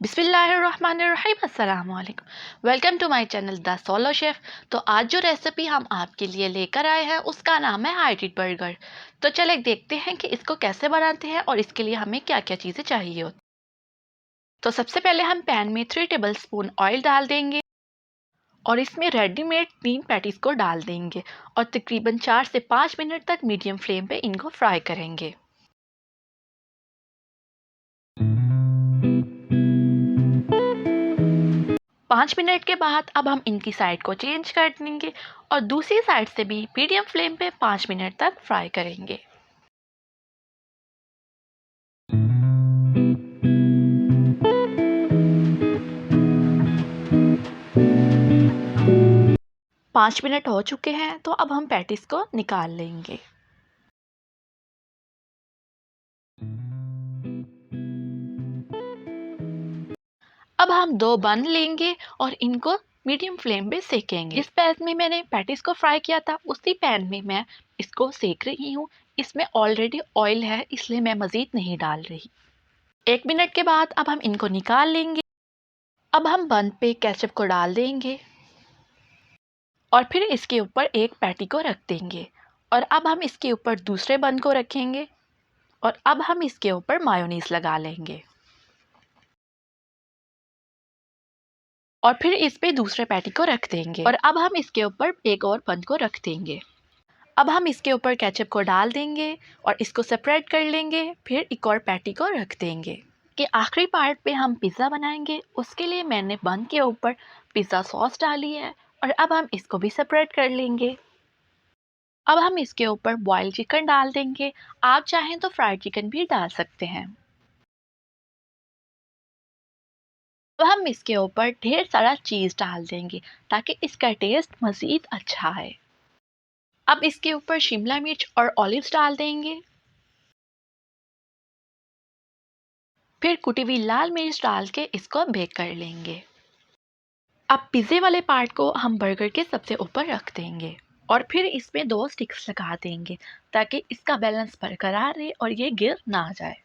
बिस्मिल्लाहिर्रहमानिर्रहीम अस्सलाम वालेकुम। Welcome to my channel the solo chef. तो आज जो रेसिपी हम आपके लिए लेकर आए हैं उसका नाम है हाइब्रिड बर्गर। तो चले देखते हैं कि इसको कैसे बनाते हैं और इसके लिए हमें क्या क्या चीज़ें चाहिए होती। तो सबसे पहले हम पैन में 3 टेबल स्पून ऑयल डाल देंगे और इसमें रेडीमेड 3 पैटीज को डाल देंगे और तकरीबन 4 से 5 मिनट तक मीडियम फ्लेम पे इनको फ्राई करेंगे। 5 मिनट के बाद अब हम इनकी साइड को चेंज कर देंगे और दूसरी साइड से भी मीडियम फ्लेम पे 5 मिनट तक फ्राई करेंगे। पाँच मिनट हो चुके हैं तो अब हम पैटीज को निकाल लेंगे। अब हम 2 बन लेंगे और इनको मीडियम फ्लेम पे सेकेंगे। जिस पैन में मैंने पैटीज को फ्राई किया था उसी पैन में मैं इसको सेक रही हूँ। इसमें ऑलरेडी ऑयल है इसलिए मैं मज़ीद नहीं डाल रही। 1 मिनट के बाद अब हम इनको निकाल लेंगे। अब हम बन पे केचप को डाल देंगे और फिर इसके ऊपर एक पैटी को रख देंगे और अब हम इसके ऊपर दूसरे बन को रखेंगे और अब हम इसके ऊपर मायोनीज लगा लेंगे और फिर इस पे दूसरे पैटी को रख देंगे और अब हम इसके ऊपर एक और बन को रख देंगे। अब हम इसके ऊपर केचप को डाल देंगे और इसको सेपरेट कर लेंगे। फिर एक और पैटी को रख देंगे कि आखिरी पार्ट पे हम पिज़्ज़ा बनाएंगे। उसके लिए मैंने बन के ऊपर पिज़्ज़ा सॉस डाली है और अब हम इसको भी सेपरेट कर लेंगे। अब हम इसके ऊपर बॉइल्ड चिकन डाल देंगे। आप चाहें तो फ्राइड चिकन भी डाल सकते हैं। अब हम इसके ऊपर ढेर सारा चीज़ डाल देंगे ताकि इसका टेस्ट मज़ीद अच्छा है। अब इसके ऊपर शिमला मिर्च और ऑलिव्स डाल देंगे। फिर कुटी हुई लाल मिर्च डाल के इसको बेक कर लेंगे। अब पिज़्ज़े वाले पार्ट को हम बर्गर के सबसे ऊपर रख देंगे और फिर इसमें 2 स्टिक्स लगा देंगे ताकि इसका बैलेंस बरकरार रहे और ये गिर ना जाए।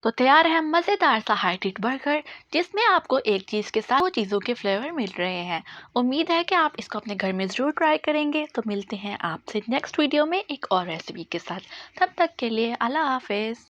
तो तैयार है मज़ेदार सा हाइब्रिड बर्गर जिसमें आपको एक चीज़ के साथ 2 चीज़ों के फ्लेवर मिल रहे हैं। उम्मीद है कि आप इसको अपने घर में ज़रूर ट्राई करेंगे। तो मिलते हैं आपसे नेक्स्ट वीडियो में एक और रेसिपी के साथ। तब तक के लिए अल्लाह हाफ़िज़।